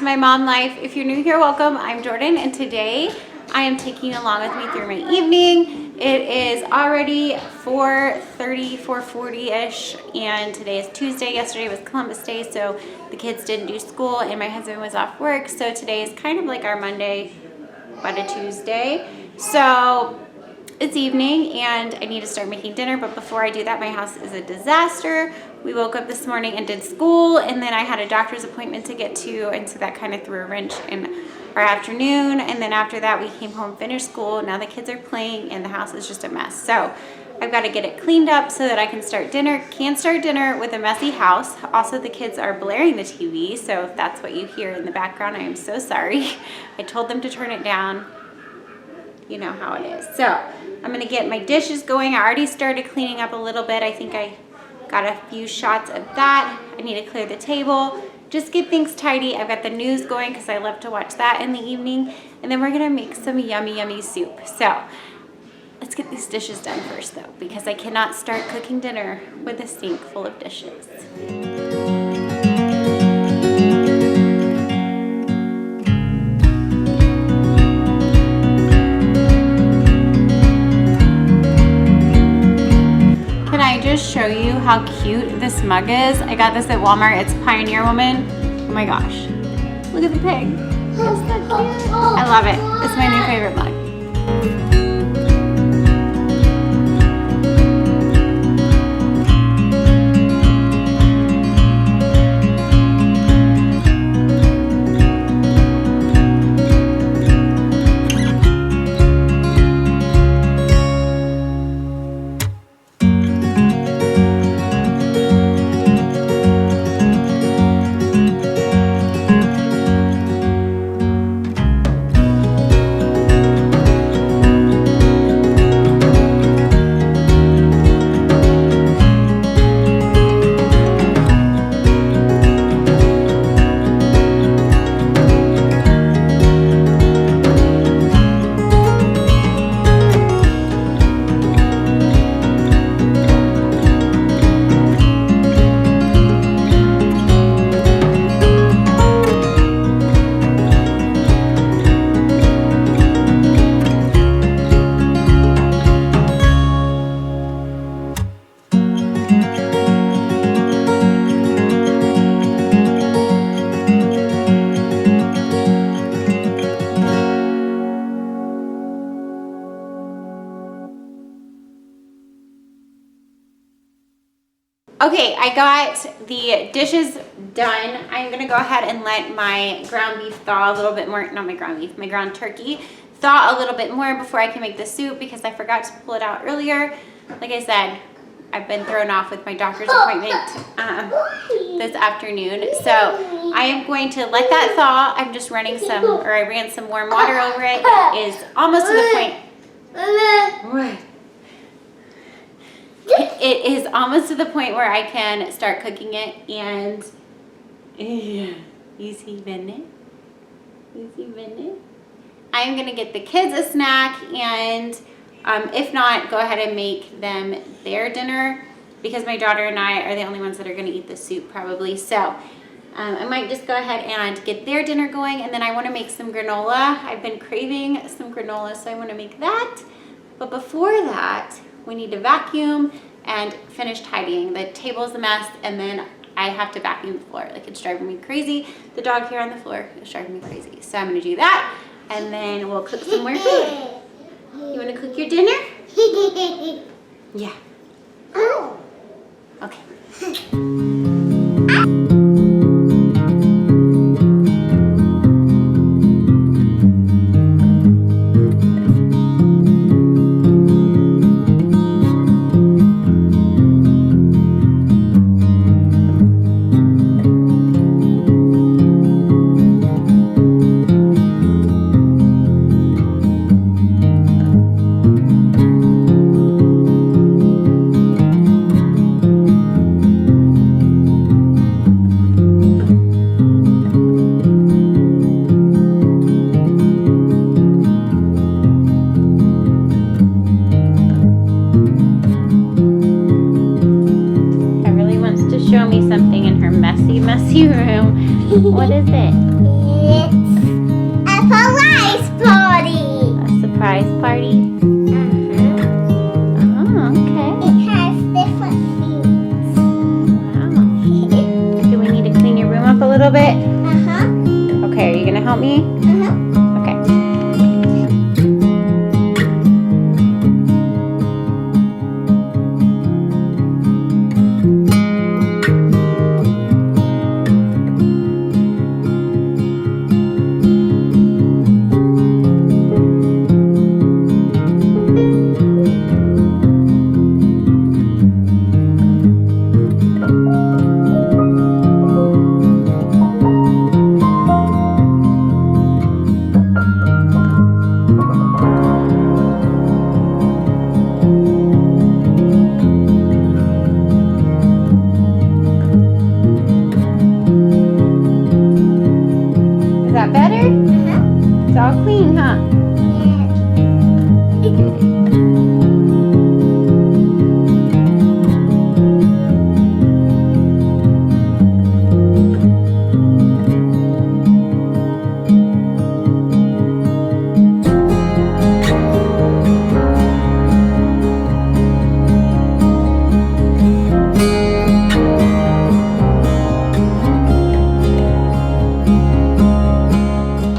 My Mom Life. If you're new here, welcome. I'm Jordan, and today I am taking you along with me through my evening. It is already 4:30, 4:40-ish, and today is Tuesday. Yesterday was Columbus Day, so the kids didn't do school, and my husband was off work, so today is kind of like our Monday, but a Tuesday. So it's evening, and I need to start making dinner, but before I do that, my house is a disaster. We woke up this morning and did school, and then I had a doctor's appointment to get to, and so that kind of threw a wrench in our afternoon. And then after that, we came home, finished school. Now the kids are playing, and the house is just a mess. So I've got to get it cleaned up so that I can start dinner. Can't start dinner with a messy house. Also, the kids are blaring the TV, so if that's what you hear in the background, I am so sorry. I told them to turn it down. You know how it is. So I'm gonna get my dishes going. I already started cleaning up a little bit. I think I got a few shots of that. I need to clear the table, just get things tidy. I've got the news going because I love to watch that in the evening. And then we're gonna make some yummy, yummy soup. So let's get these dishes done first though, because I cannot start cooking dinner with a sink full of dishes. Just show you how cute this mug is. I got this at Walmart. It's Pioneer Woman. Oh my gosh. Look at the pig. It's so cute. I love it. It's my new favorite mug. Okay, I got the dishes done. I'm gonna go ahead and let my ground beef thaw a little bit more, not my ground beef, my ground turkey thaw a little bit more before I can make the soup because I forgot to pull it out earlier. Like I said, I've been thrown off with my doctor's appointment this afternoon. So I am going to let that thaw. I'm just running I ran some warm water over it. It is almost to the point. What? It is almost to the point where I can start cooking it, and you see Bennett? You see Bennett? I'm gonna get the kids a snack, and if not, go ahead and make them their dinner because my daughter and I are the only ones that are gonna eat the soup probably. So I might just go ahead and get their dinner going, and then I wanna make some granola. I've been craving some granola, so I wanna make that. But before that, we need to vacuum and finish tidying. The table's a mess, and then I have to vacuum the floor. Like, it's driving me crazy. The dog here on the floor is driving me crazy. So I'm gonna do that, and then we'll cook some more food. You wanna cook your dinner? Yeah. Okay. help me? Okay. Is that better? It's all clean, huh?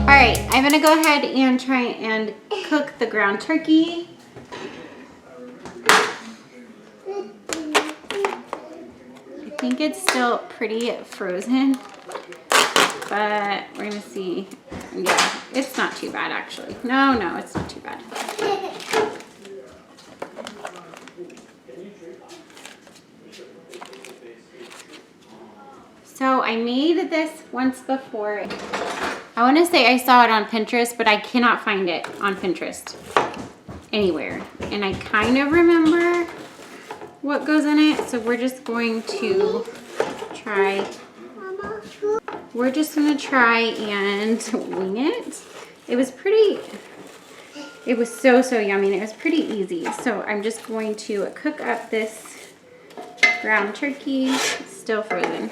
Alright, I'm gonna go ahead and try and cook the ground turkey. I think it's still pretty frozen, but we're gonna see. Yeah, it's not too bad actually. No, it's not too bad. So I made this once before. I want to say I saw it on Pinterest, but I cannot find it on Pinterest anywhere. And I kind of remember what goes in it, so we're just going to try. We're just going to try and wing it. It was so yummy, and it was pretty easy. So I'm just going to cook up this ground turkey. It's still frozen.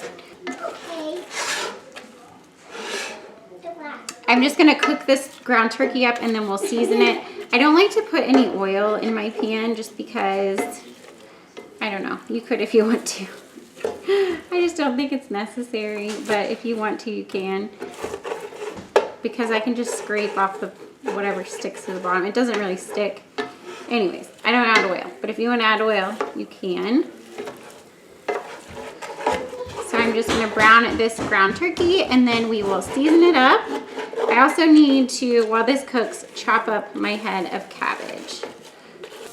I'm just gonna cook this ground turkey up and then we'll season it. I don't like to put any oil in my pan just because, I don't know, you could if you want to. I just don't think it's necessary, but if you want to, you can. Because I can just scrape off the whatever sticks to the bottom. It doesn't really stick. Anyways, I don't add oil, but if you want to add oil, you can. So I'm just gonna brown this ground turkey and then we will season it up. I also need to, while this cooks, chop up my head of cabbage.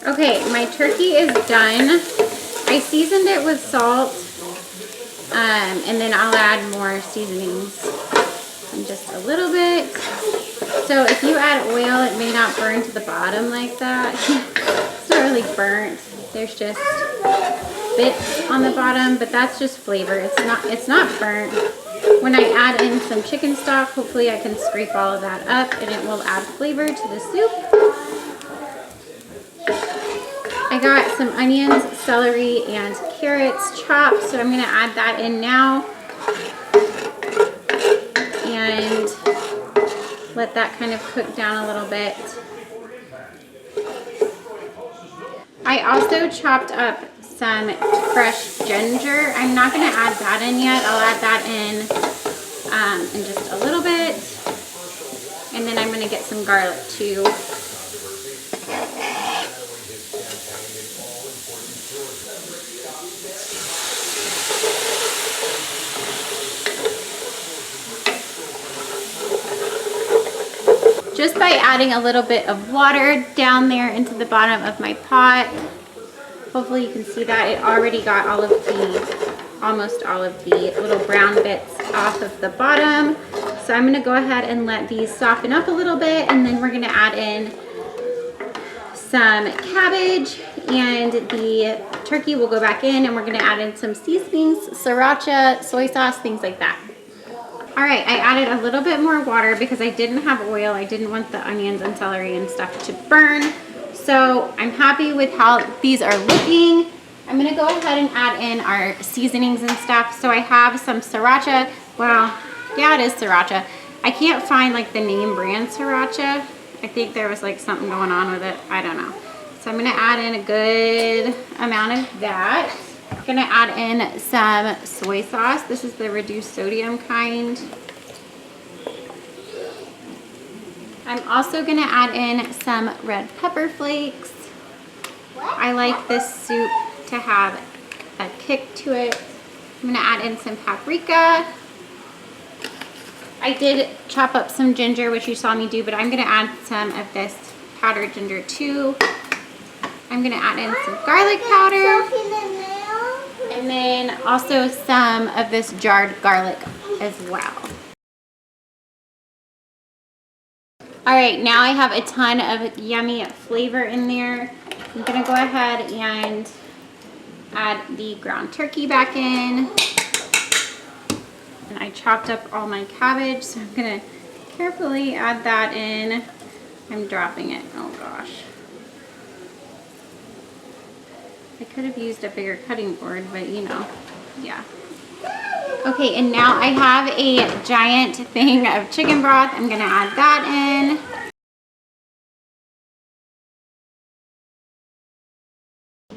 Okay, my turkey is done. I seasoned it with salt, and then I'll add more seasonings in just a little bit. So if you add oil, it may not burn to the bottom like that. It's not really burnt. There's just bits on the bottom, but that's just flavor. It's not burnt. When I add in some chicken stock, hopefully I can scrape all of that up and it will add flavor to the soup. I got some onions, celery, and carrots chopped, so I'm going to add that in now and let that kind of cook down a little bit. I also chopped up some fresh ginger. I'm not going to add that in yet. I'll add that in just a little bit. And then I'm going to get some garlic too. Just by adding a little bit of water down there into the bottom of my pot. Hopefully you can see that it already got almost all of the little brown bits off of the bottom. So I'm gonna go ahead and let these soften up a little bit, and then we're gonna add in some cabbage, and the turkey will go back in, and we're gonna add in some seasonings, sriracha, soy sauce, things like that. All right, I added a little bit more water because I didn't have oil. I didn't want the onions and celery and stuff to burn. So I'm happy with how these are looking. I'm gonna go ahead and add in our seasonings and stuff. So I have some sriracha. Well, yeah, it is sriracha. I can't find like the name brand sriracha. I think there was like something going on with it. I don't know. So I'm gonna add in a good amount of that. I'm gonna add in some soy sauce. This is the reduced sodium kind. I'm also gonna add in some red pepper flakes. I like this soup to have a kick to it. I'm gonna add in some paprika. I did chop up some ginger, which you saw me do, but I'm gonna add some of this powdered ginger too. I'm gonna add in some garlic powder. And then also some of this jarred garlic as well. All right, now I have a ton of yummy flavor in there. I'm gonna go ahead and add the ground turkey back in. And I chopped up all my cabbage, so I'm gonna carefully add that in. I'm dropping it, oh gosh. I could have used a bigger cutting board, but you know, yeah. Okay, and now I have a giant thing of chicken broth. I'm gonna add that in.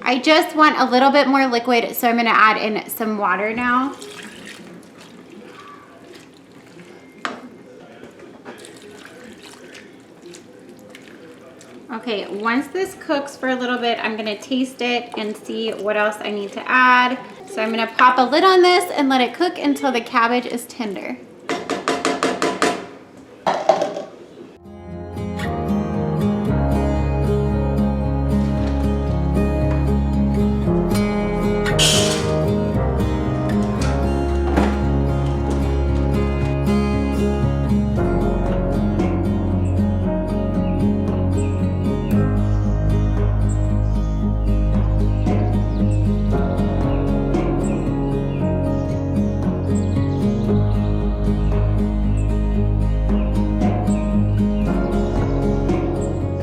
I just want a little bit more liquid, so I'm gonna add in some water now. Okay, once this cooks for a little bit, I'm gonna taste it and see what else I need to add. So I'm gonna pop a lid on this and let it cook until the cabbage is tender.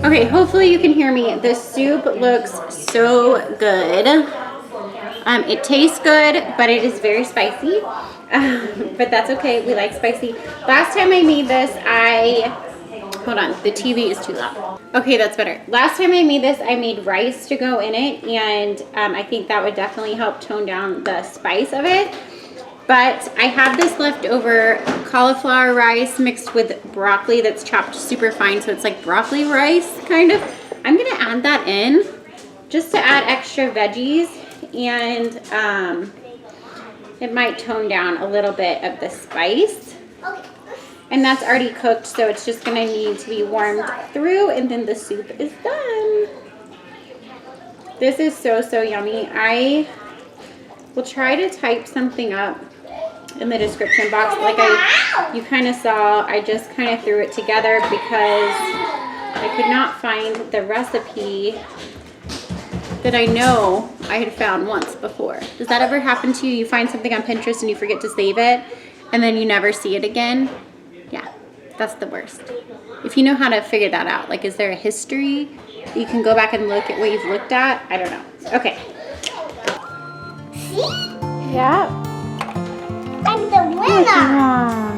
Okay, hopefully you can hear me. This soup looks so good. It tastes good, but it is very spicy. But that's okay, we like spicy. Last time I made this, hold on, the TV is too loud. Okay, that's better. Last time I made this, I made rice to go in it, and I think that would definitely help tone down the spice of it. But I have this leftover cauliflower rice mixed with broccoli that's chopped super fine, so it's like broccoli rice, kind of. I'm gonna add that in just to add extra veggies, and it might tone down a little bit of the spice. And that's already cooked, so it's just gonna need to be warmed through, and then the soup is done. This is so, so yummy. I will try to type something up in the description box. Like you kind of saw, I just kind of threw it together because I could not find the recipe that I know I had found once before. Does that ever happen to you? You find something on Pinterest and you forget to save it, and then you never see it again? Yeah, that's the worst. If you know how to figure that out, like is there a history you can go back and look at what you've looked at? I don't know. Okay. See? Yeah. I'm the winner.